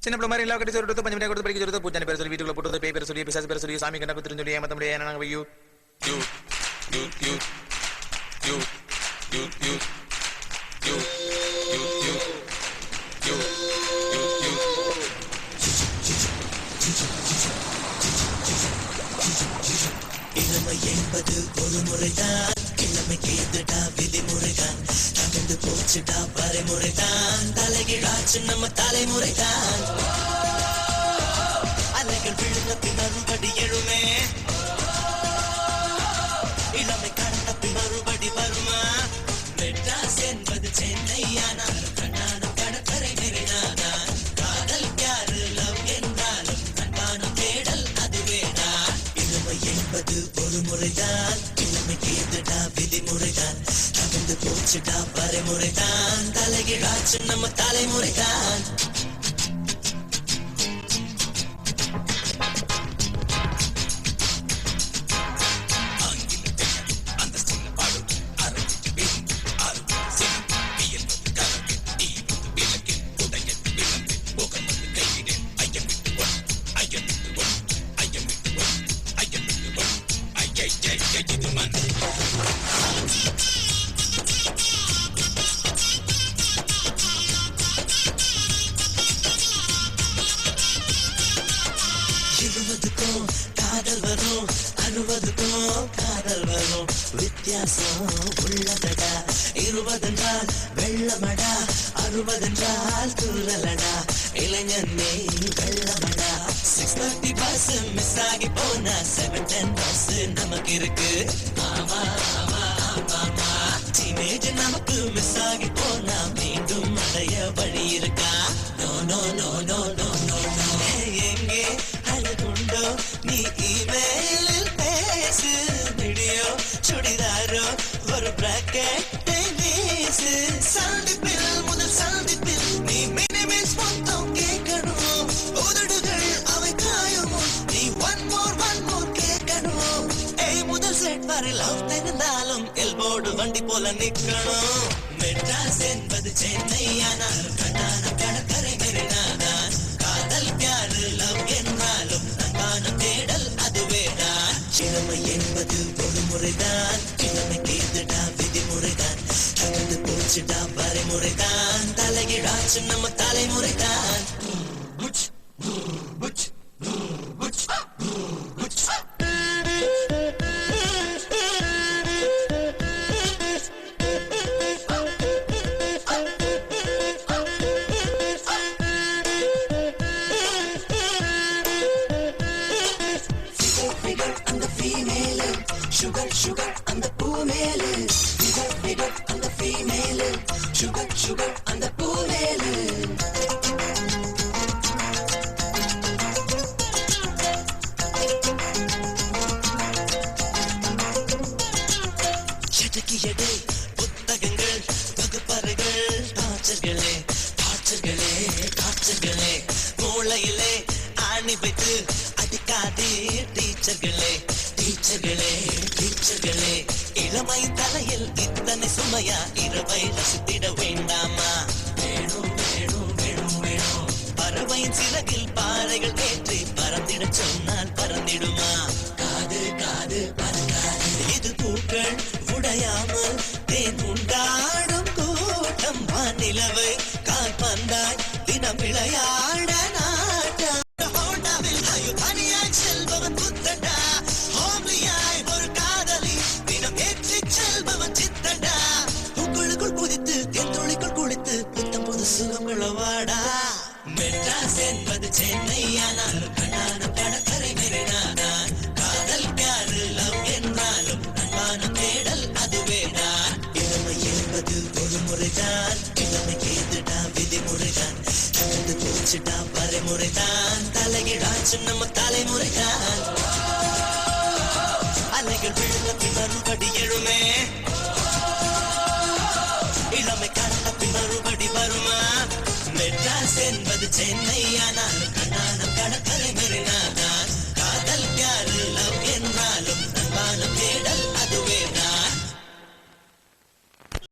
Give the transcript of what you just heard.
சின்ன பிள்ளை மாதிரி எல்லா கட்டி சொல்லிட்டு 5 மணி கொடுத்து படிக்க சொல்லிட்டு பூஜை பேர் சொல்லி வீட்டுக்குள்ள போட்டு பேர் சொல்லி பிசாசு பேர் சொல்லி சாமி கணக்கு திரும்பி சொல்லி ஏமாத்த முடியாது நாங்க you you you you you you you you you you you you இளமை என்பது ஒரு முறைதான், கிழமை கேதுடா விதிமுறைதான், தகர்ந்து போச்சுடா வரைமுறைதான், தலைகீழாச்சு நம்ம தலைமுறைதான். அலைகள் விழுந்த பின் மறுபடி எழுமே, இளமை கடந்த பின் மறுபடி வருமா? மெட்ராஸ் என்பது சென்னை ஆனாலும் கண்ணானம் கடற்கரை நிறைனாதான். காதல் யாரு லவ் என்றாலும் கண்பானம் தேடல் அதுவேதான். இளமை என்பது ஒரு முறைதான், கிழமை கேதுடா விதிமுறைதான், தகர்ந்து போச்சுடா வரைமுறைதான், தலைகீழாச்சு நம்ம தலைமுறைதான். இருபதுக்கும் காதல் வரும், 60க்கும் காதல் வரும், வித்தியாசம் உள்ளதடா. 20 என்றால் வெள்ளமடா, 60 என்றால் தூரலடா, இளைஞனே வெள்ளமடா. 6:30 பஸ் மிஸ் ஆகி போனா 7:10 பஸ் நமக்கு இருக்கு. ஆமா ஆமா ஆமா, டீனேஜ் நமக்கு மிஸ் ஆகி போனா மீண்டும் அடைய வழி இருக்கா? No no no no no no no. எங்கே அழகுண்டோ நீ இமெயிலில் பேசு, வீடியோ சுடிதாரோ ஒரு பிராக்கெட்டை வீசு. சந்திப்பில் முதல் சந்திப்பில் நீ மினிமிஸ் மொத்தம் கேட்கணும், உதடுகள் அவை காயுமோ நீ ஒன் மோர் கேட்கணும். ஏய் முதல் செட் வரை லவ் தெரிந்தாலும் எல்போடு வண்டி போல நிக்கணும். மெட்ராஸ் என்பது சென்னை ஆனாலும் கண்ணானம் கடற்கரை மெரினாதான். காதல் யாரு லவ் என்றாலும் அன்பான தேடல் அதுவேதான். இளமை என்பது ஒரு முறைதான், கிழமை கேதுடா விதிமுறைதான், தகர்ந்து போச்சுடா வரைமுறைதான், தலைகீழாச்சு நம்ம தலைமுறைதான். சுகர் சுகர் அந்த பூ மேலு, விகர் விகர் அந்த ஃபீமேலு, சுகர் சுகர் அந்த பூ மேலு. எடைக்கு எடை புத்தகங்கள் வகுப்பறைகள், டார்ச்சர்களே டார்ச்சர்களே டார்ச்சர்களே, மூளையிலே ஆணி வைத்து அடிக்காதே டீச்சர்களே டீச்சர்களே டீச்சர்களே. இளமை தலையில் இத்தனை சுமையா, இரவை ரசித்திட வேண்டாமா? வேணும் வேணும் வேணும் வேணும், பறவையின் சிறகில் பாறைகள் ஏற்றி பறந்திட சொன்னால் பறந்திடுமா? காது காது பறக்காது, இது பூக்கள் உடையாமல் தேன் உண்டாடும் கூட்டம். வானிலவை கால்பந்தாய் தினம் விளையாட நாட்டம். தனியாய் செல்பவன் புத்தண்டா, ஹோம்லியாய் ஒரு காதலி தினம் ஏற்றி செல்பவன் சித்தண்டா. உங்களுக்குள் குதித்து தென்துளிக்குள் குளித்து புத்தம் புது சுகங்கள வாடா. மெட்ராஸ் என்பது சென்னை ஆனாலும் கண்ணானம் கடற்கரை மெரினாதான். காதல் யாரு லவ் என்றாலும் அன்பான தேடல் அதுவேதான். இளமை என்பது ஒரு முறைதான், கிழமை கேதுடா விதிமுறைதான், தகர்ந்து போச்சுடா வரைமுறைதான், தலைகீழாச்சு நம்ம தலைமுறைதான். அலைகள் விழுந்த பின் மறுபடி எழுமே, இளமை கடந்த பின் மறுபடி வருமா? மெட்ராஸ் என்பது சென்னை ஆனாலும் கண்ணானம் கடற்கரை மெரினாதான்.